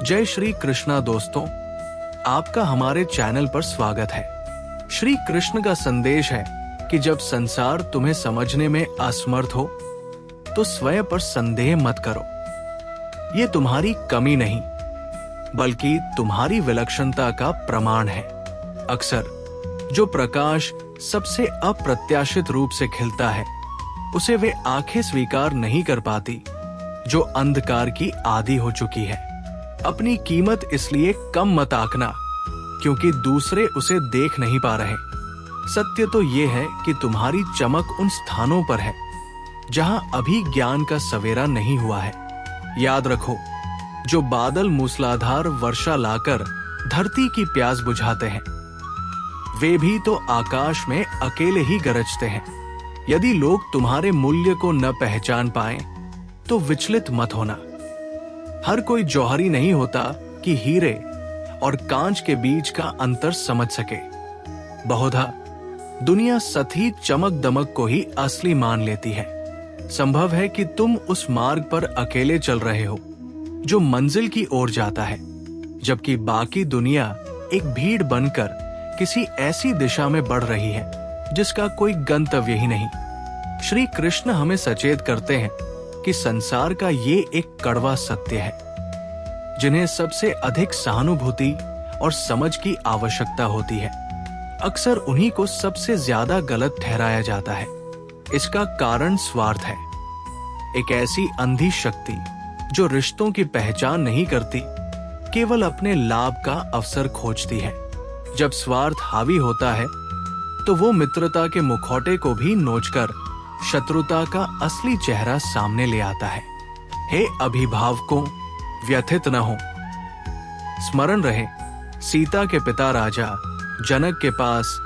जय श्री कृष्णा दोस्तों, आपका हमारे चैनल पर स्वागत है। श्री कृष्ण का संदेश है कि जब संसार तुम्हें समझने में असमर्थ हो तो स्वयं पर संदेह मत करो। ये तुम्हारी कमी नहीं बल्कि तुम्हारी विलक्षणता का प्रमाण है। अक्सर जो प्रकाश सबसे अप्रत्याशित रूप से खिलता है उसे वे आंखें स्वीकार नहीं कर पाती जो अंधकार की आदी हो चुकी है। अपनी कीमत इसलिए कम मत आंकना क्योंकि दूसरे उसे देख नहीं पा रहे। सत्य तो ये है कि तुम्हारी चमक उन स्थानों पर है जहां अभी ज्ञान का सवेरा नहीं हुआ है। याद रखो, जो बादल मूसलाधार वर्षा लाकर धरती की प्यास बुझाते हैं वे भी तो आकाश में अकेले ही गरजते हैं। यदि लोग तुम्हारे मूल्य को न पहचान पाएं तो विचलित मत होना। हर कोई जौहरी नहीं होता कि हीरे और कांच के बीच का अंतर समझ सके। बहुधा दुनिया सतही चमक दमक को ही असली मान लेती है। संभव है कि तुम उस मार्ग पर अकेले चल रहे हो जो मंजिल की ओर जाता है, जबकि बाकी दुनिया एक भीड़ बनकर किसी ऐसी दिशा में बढ़ रही है जिसका कोई गंतव्य ही नहीं। श्री कृष्ण हमें सचेत करते हैं कि संसार का ये एक कड़वा सत्य है। जिन्हें सबसे अधिक सहानुभूति और समझ की आवश्यकता होती है, अक्सर उन्हीं को सबसे ज्यादा गलत ठहराया जाता है। इसका कारण स्वार्थ है, एक ऐसी अंधी शक्ति जो रिश्तों की पहचान नहीं करती, केवल अपने लाभ का अवसर खोजती है। जब स्वार्थ हावी होता है तो वो मित्रता के मुखौटे को भी नोचकर शत्रुता का असली चेहरा सामने ले आता है। हे अभिभावकों, व्यथित न हो। स्मरण रहे, सीता के पिता राजा जनक के पास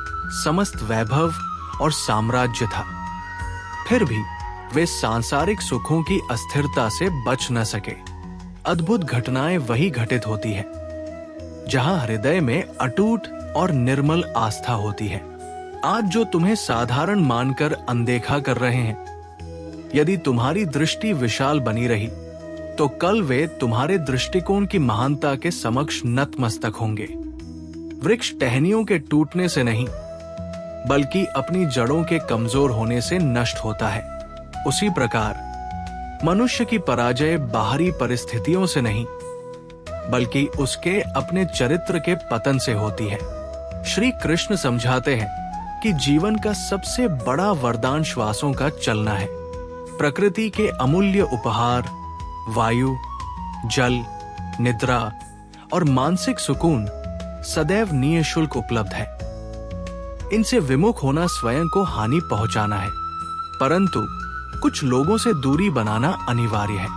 समस्त वैभव और साम्राज्य था, फिर भी वे सांसारिक सुखों की अस्थिरता से बच न सके। अद्भुत घटनाएं वही घटित होती है जहां हृदय में अटूट और निर्मल आस्था होती है। आज जो तुम्हें साधारण मानकर अनदेखा कर रहे हैं, यदि तुम्हारी दृष्टि विशाल बनी रही तो कल वे तुम्हारे दृष्टिकोण की महानता के समक्ष नतमस्तक होंगे। वृक्ष टहनियों के टूटने से नहीं बल्कि अपनी जड़ों के कमजोर होने से नष्ट होता है। उसी प्रकार मनुष्य की पराजय बाहरी परिस्थितियों से नहीं बल्कि उसके अपने चरित्र के पतन से होती है। श्री कृष्ण समझाते हैं कि जीवन का सबसे बड़ा वरदान श्वासों का चलना है। प्रकृति के अमूल्य उपहार वायु, जल, निद्रा और मानसिक सुकून सदैव निःशुल्क उपलब्ध है। इनसे विमुख होना स्वयं को हानि पहुंचाना है, परंतु कुछ लोगों से दूरी बनाना अनिवार्य है।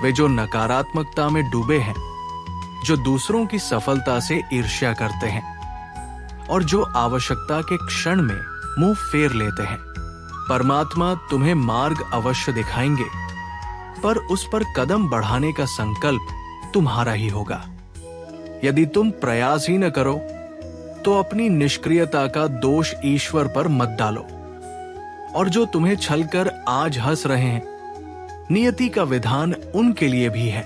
वे जो नकारात्मकता में डूबे हैं, जो दूसरों की सफलता से ईर्ष्या करते हैं और जो आवश्यकता के क्षण में मुंह फेर लेते हैं। परमात्मा तुम्हें मार्ग अवश्य दिखाएंगे, पर उस पर कदम बढ़ाने का संकल्प तुम्हारा ही होगा। यदि तुम प्रयास ही न करो तो अपनी निष्क्रियता का दोष ईश्वर पर मत डालो। और जो तुम्हें छलकर आज हंस रहे हैं, नियति का विधान उनके लिए भी है।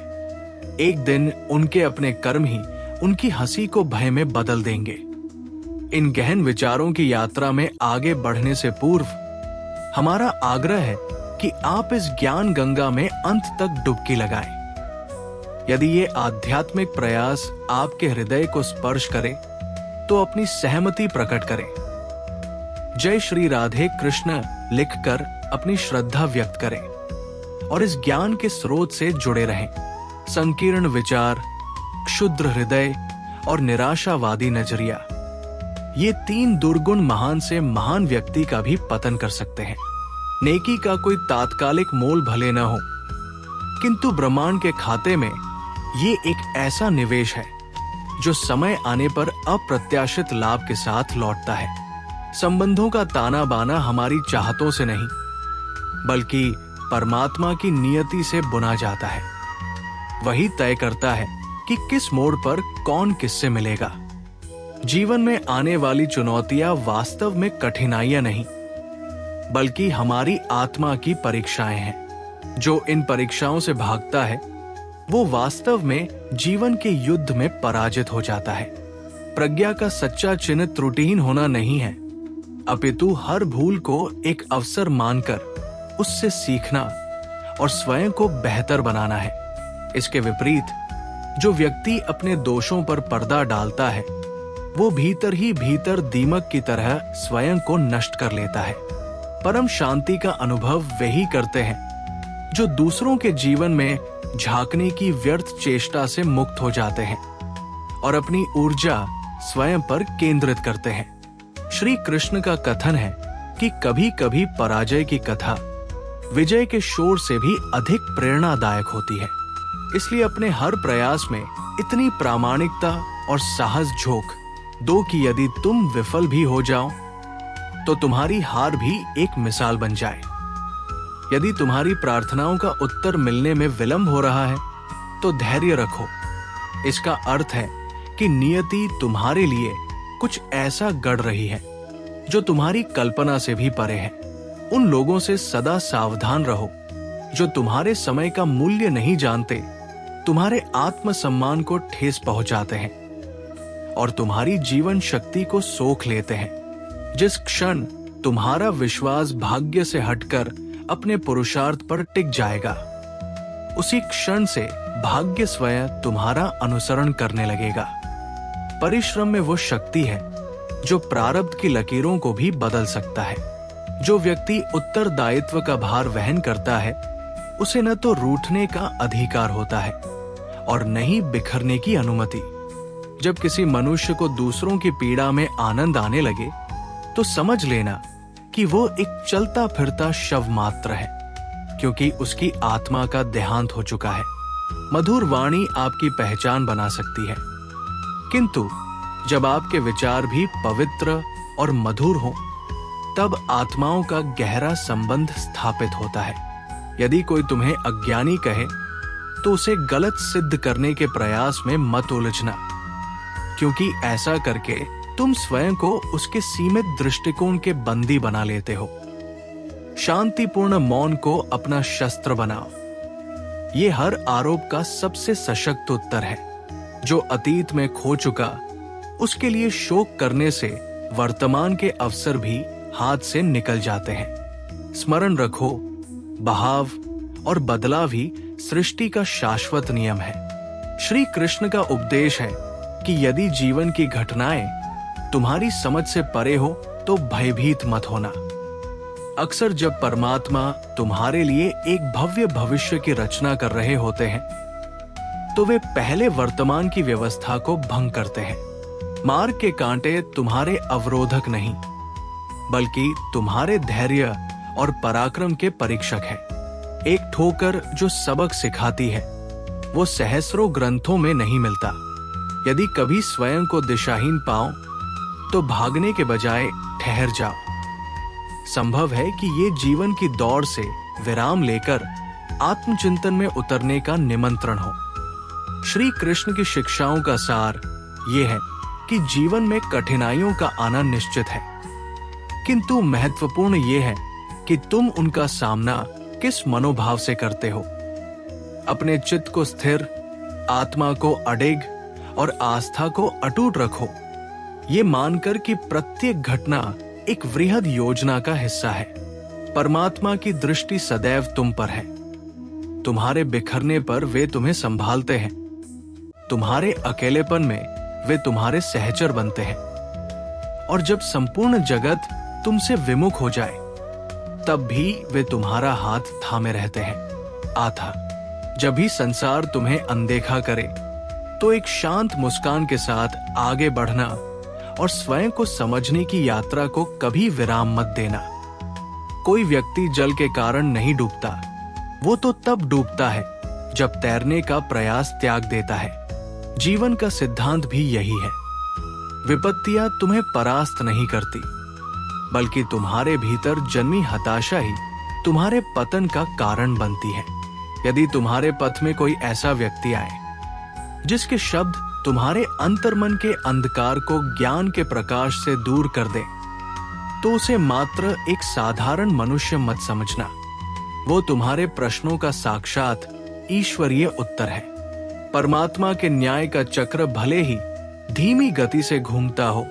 एक दिन उनके अपने कर्म ही उनकी हंसी को भय में बदल देंगे। इन गहन विचारों की यात्रा में आगे बढ़ने से पूर्व हमारा आग्रह है कि आप इस ज्ञान गंगा में अंत तक डुबकी लगाएं। यदि ये आध्यात्मिक प्रयास आपके हृदय को स्पर्श करे तो अपनी सहमति प्रकट करें। जय श्री राधे कृष्ण लिखकर अपनी श्रद्धा व्यक्त करें और इस ज्ञान के स्रोत से जुड़े रहें। संकीर्ण विचार, क्षुद्र हृदय और निराशावादी नजरिया, ये तीन दुर्गुण महान से महान व्यक्ति का भी पतन कर सकते हैं। नेकी का कोई तात्कालिक मोल भले न हो, किंतु ब्रह्मांड के खाते में ये एक ऐसा निवेश है जो समय आने पर अप्रत्याशित लाभ के साथ लौटता है। संबंधों का ताना बाना हमारी चाहतों से नहीं बल्कि परमात्मा की नियति से बुना जाता है। वही तय करता है कि किस मोड़ पर कौन किससे मिलेगा। जीवन में आने वाली चुनौतियां वास्तव में कठिनाइयां नहीं बल्कि हमारी आत्मा की परीक्षाएं हैं। जो इन परीक्षाओं से भागता है वो वास्तव में जीवन के युद्ध में पराजित हो जाता है। प्रज्ञा का सच्चा चिन्ह त्रुटिहीन होना नहीं है, अपितु हर भूल को एक अवसर मानकर उससे सीखना और स्वयं को बेहतर बनाना है। इसके विपरीत जो व्यक्ति अपने दोषों पर पर्दा डालता है वो भीतर ही भीतर दीमक की तरह स्वयं को नष्ट कर लेता है। परम शांति का अनुभव वही करते हैं जो दूसरों के जीवन में झांकने की व्यर्थ चेष्टा से मुक्त हो जाते हैं और अपनी ऊर्जा स्वयं पर केंद्रित करते हैं। श्री कृष्ण का कथन है कि कभी कभी पराजय की कथा विजय के शोर से भी अधिक प्रेरणादायक होती है। इसलिए अपने हर प्रयास में इतनी प्रामाणिकता और साहस झोंक दो कि यदि तुम विफल भी हो जाओ तो तुम्हारी हार भी एक मिसाल बन जाए। यदि तुम्हारी प्रार्थनाओं का उत्तर मिलने में विलंब हो रहा है तो धैर्य रखो। इसका अर्थ है कि नियति तुम्हारे लिए कुछ ऐसा गढ़ रही है जो तुम्हारी कल्पना से भी परे है। उन लोगों से सदा सावधान रहो जो तुम्हारे समय का मूल्य नहीं जानते, तुम्हारे आत्मसम्मान को ठेस पहुंचाते हैं और तुम्हारी जीवन शक्ति को सोख लेते हैं। जिस क्षण तुम्हारा विश्वास भाग्य से हटकर अपने पुरुषार्थ पर टिक जाएगा, उसी क्षण से भाग्य स्वयं तुम्हारा अनुसरण करने लगेगा। परिश्रम में वो शक्ति है जो प्रारब्ध की लकीरों को भी बदल सकता है। जो व्यक्ति उत्तरदायित्व का भार वहन करता है उसे न तो रूठने का अधिकार होता है और न ही बिखरने की अनुमति। जब किसी मनुष्य को दूसरों की पीड़ा में आनंद आने लगे तो समझ लेना कि वो एक चलता फिरता शव मात्र है, क्योंकि उसकी आत्मा का देहांत हो चुका है। मधुर वाणी आपकी पहचान बना सकती है, किंतु जब आपके विचार भी पवित्र और मधुर हो तब आत्माओं का गहरा संबंध स्थापित होता है। यदि कोई तुम्हें अज्ञानी कहे तो उसे गलत सिद्ध करने के प्रयास में मत उलझना, क्योंकि ऐसा करके तुम स्वयं को उसके सीमित दृष्टिकोण के बंदी बना लेते हो। शांतिपूर्ण मौन को अपना शस्त्र बनाओ। ये हर आरोप का सबसे सशक्त उत्तर है। जो अतीत में खो चुका उसके लिए शोक करने से वर्तमान के अवसर भी हाथ से निकल जाते हैं। स्मरण रखो, बहाव और बदलाव ही सृष्टि का शाश्वत नियम है। श्री कृष्ण का उपदेश है कि यदि जीवन की घटनाएं तुम्हारी समझ से परे हो तो भयभीत मत होना। अक्सर जब परमात्मा तुम्हारे लिए एक भव्य भविष्य की रचना कर रहे होते हैं तो वे पहले वर्तमान की व्यवस्था को भंग करते हैं। मार्ग के कांटे तुम्हारे अवरोधक नहीं, बल्कि तुम्हारे धैर्य और पराक्रम के परीक्षक है। एक ठोकर जो सबक सिखाती है वो सहस्रों ग्रंथों में नहीं मिलता। यदि कभी स्वयं को दिशाहीन पाओ तो भागने के बजाय ठहर जाओ। संभव है कि ये जीवन की दौड़ से विराम लेकर आत्मचिंतन में उतरने का निमंत्रण हो। श्री कृष्ण की शिक्षाओं का सार ये है कि जीवन में कठिनाइयों का आना निश्चित है, किंतु महत्वपूर्ण ये है कि तुम उनका सामना किस मनोभाव से करते हो। अपने चित्त को स्थिर, आत्मा को अडिग और आस्था को अटूट रखो, ये मानकर कि प्रत्येक घटना एक वृहद योजना का हिस्सा है। परमात्मा की दृष्टि सदैव तुम पर है। तुम्हारे बिखरने पर वे तुम्हें संभालते हैं। तुम्हारे अकेलेपन में वे तुम्हारे सहचर बनते हैं। और जब संपूर्ण जगत तुमसे विमुख हो जाए तब भी वे तुम्हारा हाथ थामे रहते हैं। आथा, जब भी संसार तुम्हें अनदेखा करे तो एक शांत मुस्कान के साथ आगे बढ़ना और स्वयं को समझने की यात्रा को कभी विराम मत देना। कोई व्यक्ति जल के कारण नहीं डूबता, वो तो तब डूबता है जब तैरने का प्रयास त्याग देता है। जीवन का सिद्धांत भी यही है। विपत्तियां तुम्हें परास्त नहीं करती, बल्कि तुम्हारे भीतर जन्मी हताशा ही तुम्हारे पतन का कारण बनती है। यदि तुम्हारे पथ में कोई ऐसा व्यक्ति आए जिसके शब्द तुम्हारे अंतर्मन के अंधकार को ज्ञान के प्रकाश से दूर कर दे, तो उसे मात्र एक साधारण मनुष्य मत समझना। वो तुम्हारे प्रश्नों का साक्षात ईश्वरीय उत्तर है। परमात्मा के न्याय का चक्र भले ही धीमी गति से घूमता हो,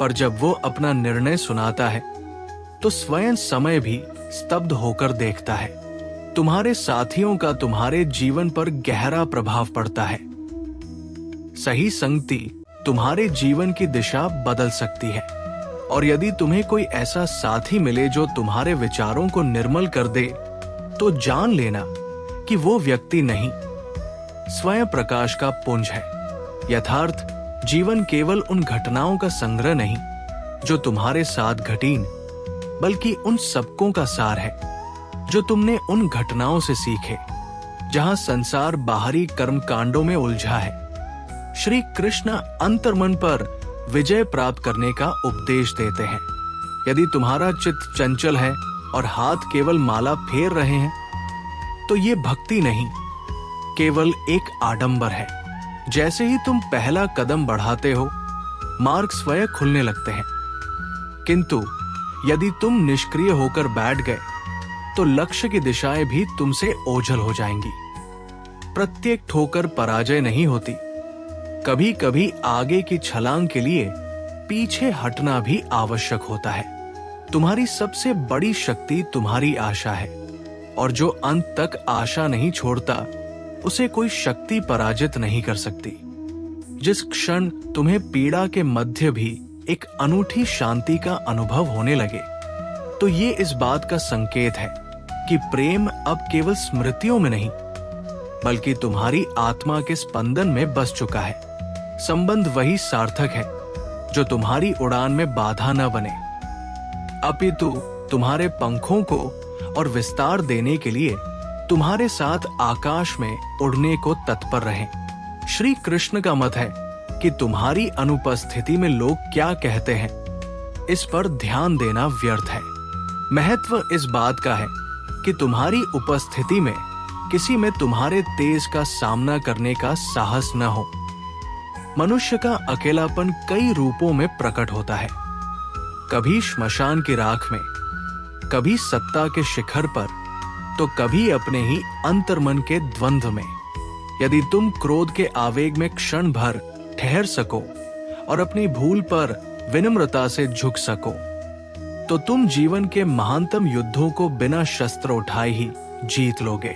पर जब वो अपना निर्णय सुनाता है तो स्वयं समय भी स्तब्ध होकर देखता है। तुम्हारे साथियों का तुम्हारे जीवन पर गहरा प्रभाव पड़ता है। सही संगति तुम्हारे जीवन की दिशा बदल सकती है, और यदि तुम्हें कोई ऐसा साथी मिले जो तुम्हारे विचारों को निर्मल कर दे, तो जान लेना कि वो व्यक्ति नहीं, स्वयं प्रकाश का पुंज है। यथार्थ जीवन केवल उन घटनाओं का संग्रह नहीं जो तुम्हारे साथ घटीं, बल्कि उन सबकों का सार है जो तुमने उन घटनाओं से सीखे जहां संसार बाहरी कर्म कांडों में उलझा है। श्री कृष्ण अंतर्मन पर विजय प्राप्त करने का उपदेश देते हैं। यदि तुम्हारा चित्त चंचल है और हाथ केवल माला फेर रहे हैं, तो ये भक्ति नहीं, केवल एक आडंबर है। जैसे ही तुम पहला कदम बढ़ाते हो, मार्ग स्वयं खुलने लगते हैं, किंतु यदि तुम निष्क्रिय होकर बैठ गए तो लक्ष्य की दिशाएं भी तुमसे ओझल हो जाएंगी। प्रत्येक ठोकर पराजय नहीं होती। कभी कभी आगे की छलांग के लिए पीछे हटना भी आवश्यक होता है। तुम्हारी सबसे बड़ी शक्ति तुम्हारी आशा है, और जो अंत तक आशा नहीं छोड़ता उसे कोई शक्ति पराजित नहीं कर सकती। जिस क्षण तुम्हें पीड़ा के मध्य भी एक अनूठी शांति का अनुभव होने लगे, तो ये इस बात का संकेत है कि प्रेम अब केवल स्मृतियों में नहीं, बल्कि तुम्हारी आत्मा के स्पंदन में बस चुका है। संबंध वही सार्थक है जो तुम्हारी उड़ान में बाधा न बने, अपितु तुम्हारे पंखों को और विस्तार देने के लिए तुम्हारे साथ आकाश में उड़ने को तत्पर रहें। श्री कृष्ण का मत है कि तुम्हारी अनुपस्थिति में लोग क्या कहते हैं, इस पर ध्यान देना व्यर्थ है। महत्व इस बात का है कि तुम्हारी उपस्थिति में किसी में तुम्हारे तेज का सामना करने का साहस न हो। मनुष्य का अकेलापन कई रूपों में प्रकट होता है, कभी श्मशान की राख में, कभी सत्ता के शिखर पर, तो कभी अपने ही अंतर्मन के द्वंद्व में। यदि तुम क्रोध के आवेग में क्षण भर ठहर सको और अपनी भूल पर विनम्रता से झुक सको, तो तुम जीवन के महानतम युद्धों को बिना शस्त्र उठाए ही जीत लोगे।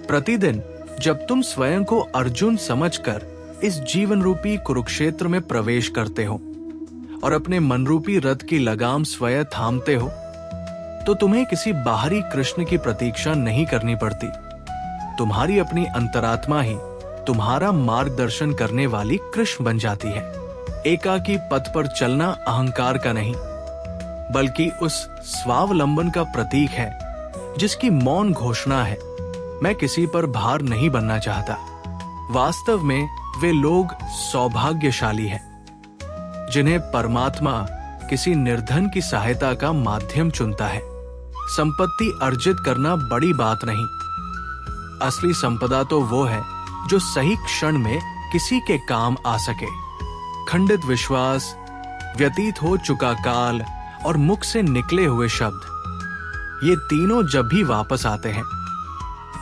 प्रतिदिन जब तुम स्वयं को अर्जुन समझकर इस जीवन रूपी कुरुक्षेत्र में प्रवेश करते हो और अपने मन रूपी रथ की लगाम स्वयं थामते हो, तो तुम्हें किसी बाहरी कृष्ण की प्रतीक्षा नहीं करनी पड़ती। तुम्हारी अपनी अंतरात्मा ही तुम्हारा मार्गदर्शन करने वाली कृष्ण बन जाती है। एकाकी पथ पर चलना अहंकार का नहीं, बल्कि उस स्वावलंबन का प्रतीक है जिसकी मौन घोषणा है, मैं किसी पर भार नहीं बनना चाहता। वास्तव में वे लोग सौभाग्यशाली हैं जिन्हें परमात्मा किसी निर्धन की सहायता का माध्यम चुनता है। संपत्ति अर्जित करना बड़ी बात नहीं, असली संपदा तो वो है जो सही क्षण में किसी के काम आ सके। खंडित विश्वास, व्यतीत हो चुका काल और मुख से निकले हुए शब्द, ये तीनों जब भी वापस आते हैं,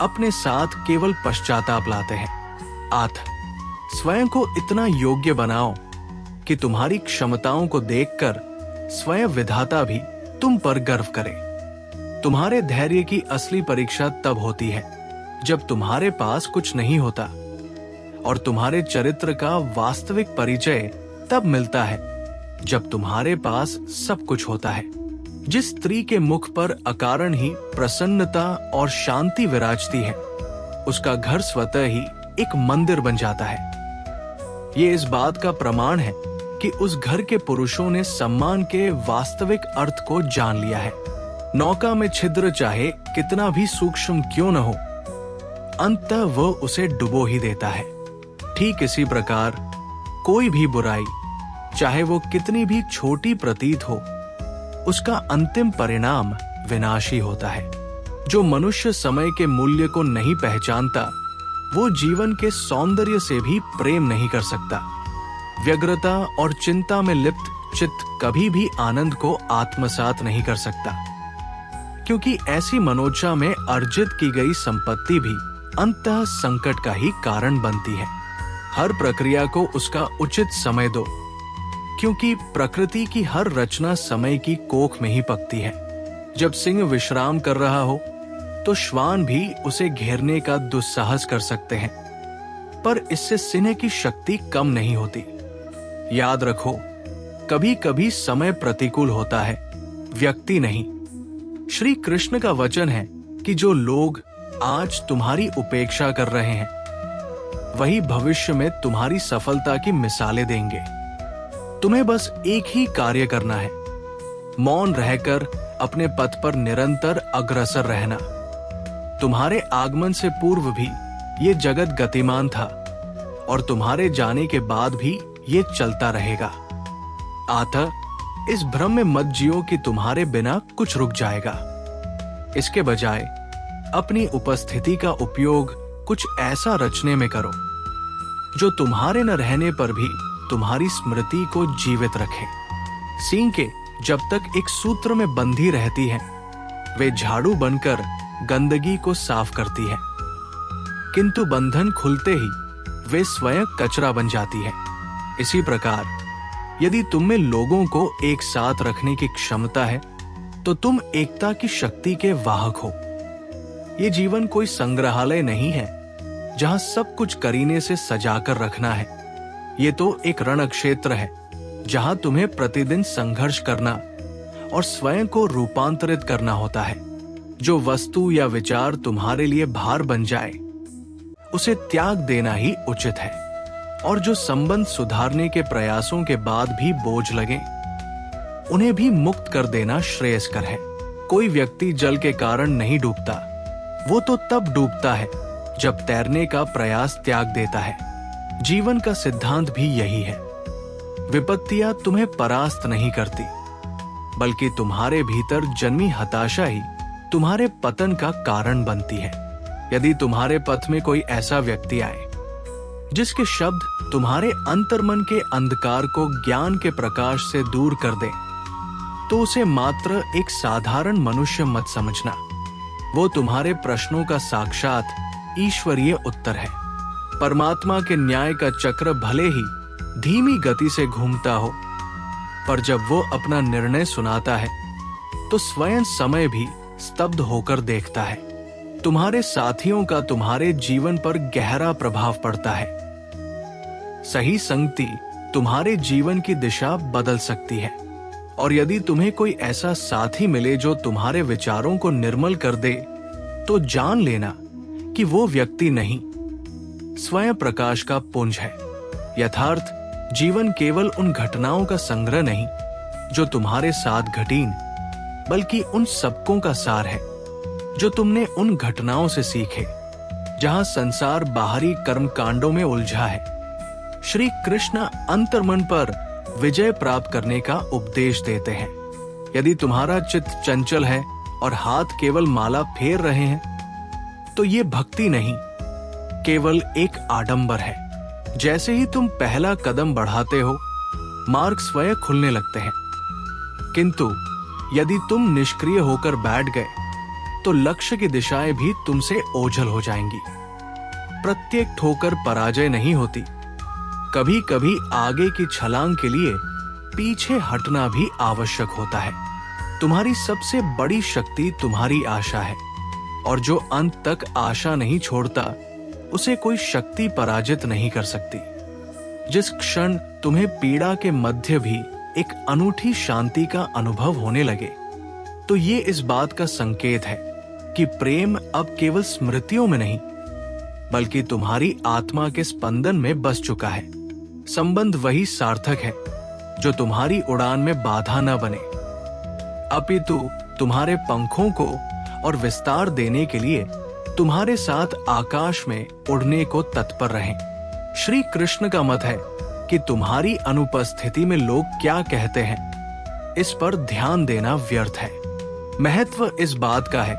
अपने साथ केवल पश्चाताप लाते हैं। आठ, स्वयं को इतना योग्य बनाओ कि तुम्हारी क्षमताओं को देखकर स्वयं विधाता भी तुम पर गर्व करे। तुम्हारे धैर्य की असली परीक्षा तब होती है जब तुम्हारे पास कुछ नहीं होता, और तुम्हारे चरित्र का वास्तविक परिचय तब मिलता है जब तुम्हारे पास सब कुछ होता है। जिस स्त्री के मुख पर अकारण ही प्रसन्नता और शांति विराजती है, उसका घर स्वतः ही एक मंदिर बन जाता है। ये इस बात का प्रमाण है कि उस घर के पुरुषों ने सम्मान के वास्तविक अर्थ को जान लिया है। नौका में छिद्र चाहे कितना भी सूक्ष्म क्यों न हो, अंततः वह उसे डुबो ही देता है। ठीक इसी प्रकार कोई भी बुराई, चाहे वो कितनी भी छोटी प्रतीत हो, उसका अंतिम परिणाम विनाशी होता है। जो मनुष्य समय के मूल्य को नहीं पहचानता, वो जीवन के सौंदर्य से भी प्रेम नहीं कर सकता। व्यग्रता और चिंता में लिप्त चित्त कभी भी आनंद को आत्मसात नहीं कर सकता, क्योंकि ऐसी मनोज्ञा में अर्जित की गई संपत्ति भी अंततः संकट का ही कारण बनती है। हर प्रक्रिया को उसका उचित समय दो, क्योंकि प्रकृति की हर रचना समय की कोख में ही पकती है। जब सिंह विश्राम कर रहा हो तो श्वान भी उसे घेरने का दुस्साहस कर सकते हैं, पर इससे सिंह की शक्ति कम नहीं होती। याद रखो, कभी कभी समय प्रतिकूल होता है, व्यक्ति नहीं। श्री कृष्ण का वचन है कि जो लोग आज तुम्हारी उपेक्षा कर रहे हैं, वही भविष्य में तुम्हारी सफलता की मिसालें देंगे। तुम्हें बस एक ही कार्य करना है, मौन रहकर अपने पथ पर निरंतर अग्रसर रहना। तुम्हारे आगमन से पूर्व भी ये जगत गतिमान था और तुम्हारे जाने के बाद भी ये चलता रहेगा। अतः इस भ्रम में मत जियो कि तुम्हारे बिना कुछ रुक जाएगा। इसके बजाय अपनी उपस्थिति का उपयोग कुछ ऐसा रचने में करो जो तुम्हारे न रहने पर भी तुम्हारी स्मृति को जीवित रखे। सींकें जब तक एक सूत्र में बंधी रहती हैं, वे झाड़ू बनकर गंदगी को साफ करती है, किंतु बंधन खुलते ही वे स्वयं कचरा बन जाती है। इसी प्रकार यदि तुम में लोगों को एक साथ रखने की क्षमता है, तो तुम एकता की शक्ति के वाहक हो। ये जीवन कोई संग्रहालय नहीं है जहां सब कुछ करीने से सजाकर रखना है। ये तो एक रण क्षेत्र है जहां तुम्हें प्रतिदिन संघर्ष करना और स्वयं को रूपांतरित करना होता है। जो वस्तु या विचार तुम्हारे लिए भार बन जाए, उसे त्याग देना ही उचित है। और जो संबंध सुधारने के प्रयासों के बाद भी बोझ लगे, उन्हें भी मुक्त कर देना श्रेयस्कर है। कोई व्यक्ति जल के कारण नहीं डूबता, वो तो तब डूबता है जब तैरने का प्रयास त्याग देता है। जीवन का सिद्धांत भी यही है। विपत्तियां तुम्हें परास्त नहीं करती, बल्कि तुम्हारे भीतर जन्मी हताशा ही तुम्हारे पतन का कारण बनती है। यदि तुम्हारे पथ में कोई ऐसा व्यक्ति आए जिसके शब्द तुम्हारे अंतर्मन के अंधकार को ज्ञान के प्रकाश से दूर कर दे, तो उसे मात्र एक साधारण मनुष्य मत समझना। वो तुम्हारे प्रश्नों का साक्षात ईश्वरीय उत्तर है। परमात्मा के न्याय का चक्र भले ही धीमी गति से घूमता हो, पर जब वो अपना निर्णय सुनाता है तो स्वयं समय भी स्तब्ध होकर देखता है। तुम्हारे साथियों का तुम्हारे जीवन पर गहरा प्रभाव पड़ता है। सही संगति तुम्हारे जीवन की दिशा बदल सकती है। और यदि तुम्हें कोई ऐसा साथी मिले जो तुम्हारे विचारों को निर्मल कर दे, तो जान लेना कि वो व्यक्ति नहीं, स्वयं प्रकाश का पुंज है। यथार्थ जीवन केवल उन घटनाओं का संग्रह नहीं जो तुम्हारे साथ घटीं, बल्कि उन सबकों का सार है जो तुमने उन घटनाओं से सीखे जहां संसार बाहरी कर्म कांडों में उलझा है। श्री कृष्ण अंतर्मन पर विजय प्राप्त करने का उपदेश देते हैं। यदि तुम्हारा चित्त चंचल है और हाथ केवल माला फेर रहे हैं, तो ये भक्ति नहीं, केवल एक आडंबर है। जैसे ही तुम पहला कदम बढ़ाते हो, मार्ग स्वयं खुलने लगते हैं, किंतु यदि तुम निष्क्रिय होकर बैठ गए तो लक्ष्य की दिशाएं भी तुमसे ओझल हो जाएंगी। प्रत्येक ठोकर पराजय नहीं होती। कभी कभी आगे की छलांग के लिए पीछे हटना भी आवश्यक होता है। तुम्हारी सबसे बड़ी शक्ति तुम्हारी आशा है, और जो अंत तक आशा नहीं छोड़ता, उसे कोई शक्ति पराजित नहीं कर सकती। जिस क्षण तुम्हें पीड़ा के मध्य भी एक अनूठी शांति का अनुभव होने लगे, तो ये इस बात का संकेत है कि प्रेम अब केवल स्मृतियों में नहीं, बल्कि तुम्हारी आत्मा के स्पंदन में बस चुका है। संबंध वही सार्थक है जो तुम्हारी उड़ान में बाधा न बने, अपितु तुम्हारे पंखों को और विस्तार देने के लिए तुम्हारे साथ आकाश में उड़ने को तत्पर रहें। श्री कृष्ण का मत है कि तुम्हारी अनुपस्थिति में लोग क्या कहते हैं, इस पर ध्यान देना व्यर्थ है। महत्व इस बात का है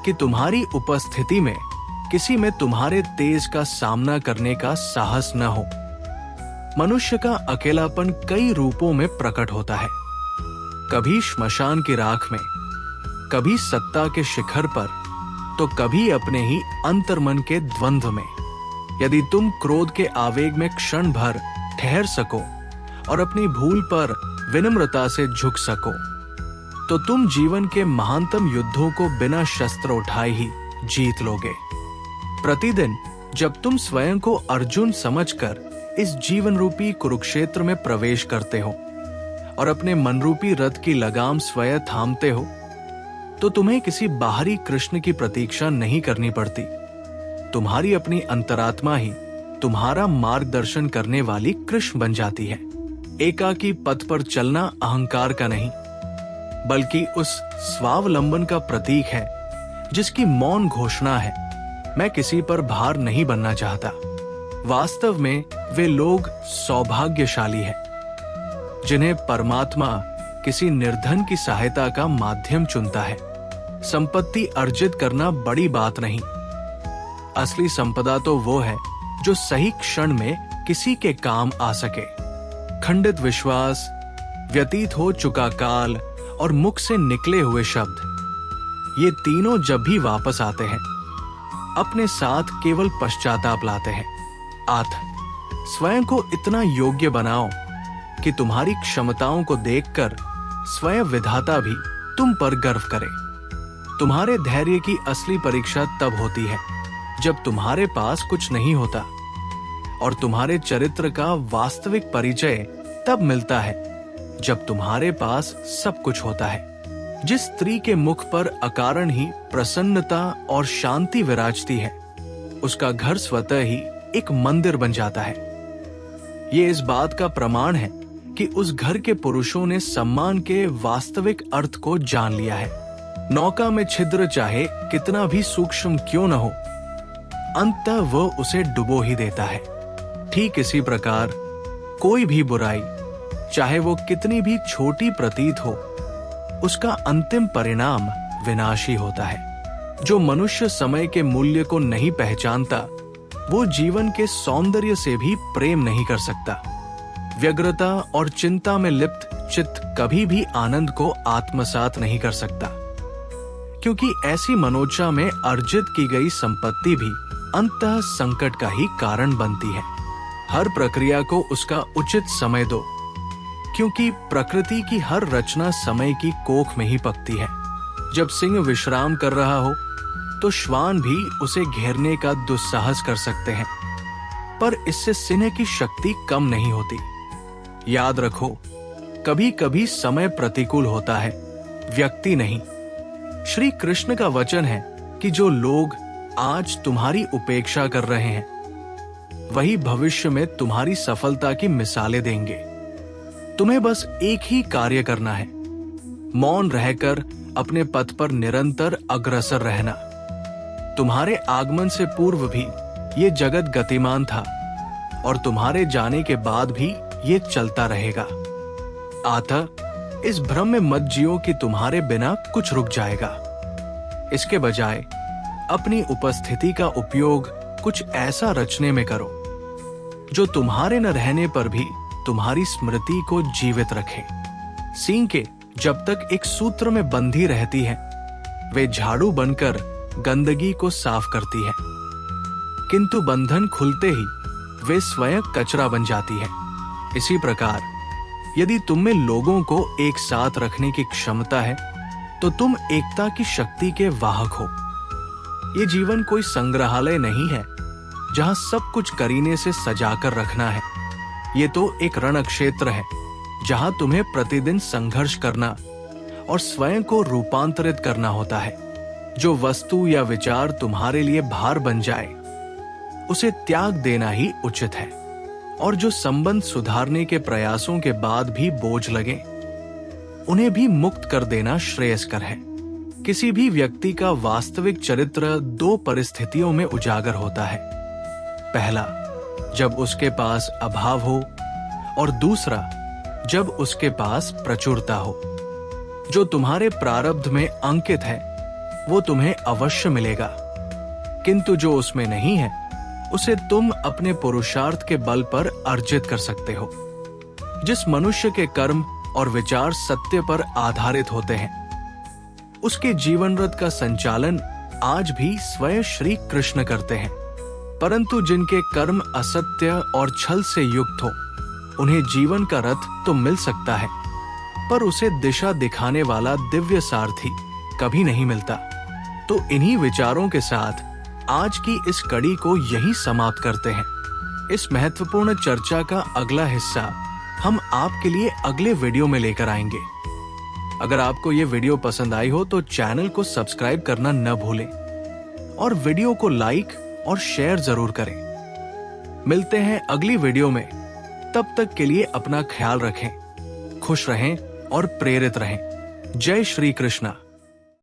कि तुम्हारी उपस्थिति में किसी में तुम्हारे तेज का सामना करने का साहस न हो। मनुष्य का अकेलापन कई रूपों में प्रकट होता है, कभी श्मशान की राख में, कभी सत्ता के शिखर पर, तो कभी अपने ही अंतर्मन के द्वंद्व में। यदि तुम क्रोध के आवेग में क्षण भर ठहर सको और अपनी भूल पर विनम्रता से झुक सको, तो तुम जीवन के महानतम युद्धों को बिना शस्त्र उठाए ही जीत लोगे। प्रतिदिन जब तुम स्वयं को अर्जुन समझकर इस जीवन रूपी कुरुक्षेत्र में प्रवेश करते हो और अपने मन रूपी रथ की लगाम स्वयं थामते हो, तो तुम्हें किसी बाहरी कृष्ण की प्रतीक्षा नहीं करनी पड़ती। तुम्हारी अपनी अंतरात्मा ही तुम्हारा मार्गदर्शन करने वाली कृष्ण बन जाती है। एकाकी पथ पर चलना अहंकार का नहीं, बल्कि उस स्वावलंबन का प्रतीक है जिसकी मौन घोषणा है, मैं किसी पर भार नहीं बनना चाहता। वास्तव में वे लोग सौभाग्यशाली हैं जिन्हें परमात्मा किसी निर्धन की सहायता का माध्यम चुनता है। संपत्ति अर्जित करना बड़ी बात नहीं, असली संपदा तो वो है जो सही क्षण में किसी के काम आ सके। खंडित विश्वास, व्यतीत हो चुका काल और मुख से निकले हुए शब्द, ये तीनों जब भी वापस आते हैं अपने साथ केवल पश्चाताप लाते हैं। स्वयं को इतना योग्य बनाओ कि तुम्हारी क्षमताओं को देखकर स्वयं विधाता भी तुम पर गर्व करे। तुम्हारे धैर्य की असली परीक्षा तब होती है जब तुम्हारे पास कुछ नहीं होता, और तुम्हारे चरित्र का वास्तविक परिचय तब मिलता है जब तुम्हारे पास सब कुछ होता है। जिस स्त्री के मुख पर अकारण ही प्रसन्नता और शांति विराजती है, उसका घर स्वतः ही एक मंदिर बन जाता है। ये इस बात का प्रमाण है कि उस घर के पुरुषों ने सम्मान के वास्तविक अर्थ को जान लिया है। नौका में छिद्र चाहे कितना भी सूक्ष्म क्यों न हो, अंततः वह उसे डुबो ही देता है। ठीक इसी प्रकार कोई भी बुराई, चाहे वो कितनी भी छोटी प्रतीत हो, उसका अंतिम परिणाम विनाशी होता है। जो मनुष्य समय के मूल्य को नहीं पहचानता, वो जीवन के सौंदर्य से भी प्रेम नहीं कर सकता। व्यग्रता और चिंता में लिप्त चित्त कभी भी आनंद को आत्मसात नहीं कर सकता, क्योंकि ऐसी मनोचा में अर्जित की गई संपत्ति भी अंततः संकट का ही कारण बनती है। हर प्रक्रिया को उसका उचित समय दो, क्योंकि प्रकृति की हर रचना समय की कोख में ही पकती है। जब सिंह विश्राम कर रहा हो तो श्वान भी उसे घेरने का दुस्साहस कर सकते हैं, पर इससे सिंह की शक्ति कम नहीं होती। याद रखो, कभी कभी समय प्रतिकूल होता है, व्यक्ति नहीं। श्री कृष्ण का वचन है कि जो लोग आज तुम्हारी उपेक्षा कर रहे हैं, वही भविष्य में तुम्हारी सफलता की मिसालें देंगे। तुम्हें बस एक ही कार्य करना है, मौन रहकर अपने पथ पर निरंतर अग्रसर रहना। तुम्हारे आगमन से पूर्व भी ये जगत गतिमान था, और तुम्हारे जाने के बाद भी ये चलता रहेगा। अतः इस भ्रम में मत जियो कि तुम्हारे बिना कुछ रुक जाएगा। इसके बजाय अपनी उपस्थिति का उपयोग कुछ ऐसा रचने में करो जो तुम्हारे न रहने पर भी तुम्हारी स्मृति को जीवित रखे। सींकें जब तक एक सूत्र में बंधी रहती हैं, वे झाड़ू बनकर गंदगी को साफ करती है, किंतु बंधन खुलते ही वे स्वयं कचरा बन जाती है। इसी प्रकार यदि तुम में लोगों को एक साथ रखने की क्षमता है, तो तुम एकता की शक्ति के वाहक हो। ये जीवन कोई संग्रहालय नहीं है जहां सब कुछ करीने से सजाकर रखना है। ये तो एक रण क्षेत्र है जहां तुम्हें प्रतिदिन संघर्ष करना और स्वयं को रूपांतरित करना होता है। जो वस्तु या विचार तुम्हारे लिए भार बन जाए, उसे त्याग देना ही उचित है, और जो संबंध सुधारने के प्रयासों के बाद भी बोझ लगे, उन्हें भी मुक्त कर देना श्रेयस्कर है। किसी भी व्यक्ति का वास्तविक चरित्र दो परिस्थितियों में उजागर होता है। पहला, जब उसके पास अभाव हो, और दूसरा, जब उसके पास प्रचुरता हो। जो तुम्हारे प्रारब्ध में अंकित है, वो तुम्हें अवश्य मिलेगा, किंतु जो उसमें नहीं है, उसे तुम अपने पुरुषार्थ के बल पर अर्जित कर सकते हो। जिस मनुष्य के कर्म और विचार सत्य पर आधारित होते हैं, उसके जीवन रथ का संचालन आज भी स्वयं श्री कृष्ण करते हैं। परंतु जिनके कर्म असत्य और छल से युक्त हो, उन्हें जीवन का रथ तो मिल सकता है, पर उसे दिशा दिखाने वाला दिव्य सारथी कभी नहीं मिलता। तो इन्हीं विचारों के साथ आज की इस कड़ी को यहीं समाप्त करते हैं। इस महत्वपूर्ण चर्चा का अगला हिस्सा हम आपके लिए अगले वीडियो में लेकर आएंगे। अगर आपको ये वीडियो पसंद आई हो तो चैनल को सब्सक्राइब करना न भूलें और वीडियो को लाइक और शेयर जरूर करें। मिलते हैं अगली वीडियो में। तब तक के लिए अपना ख्याल रखें, खुश रहें और प्रेरित रहें। जय श्री कृष्णा।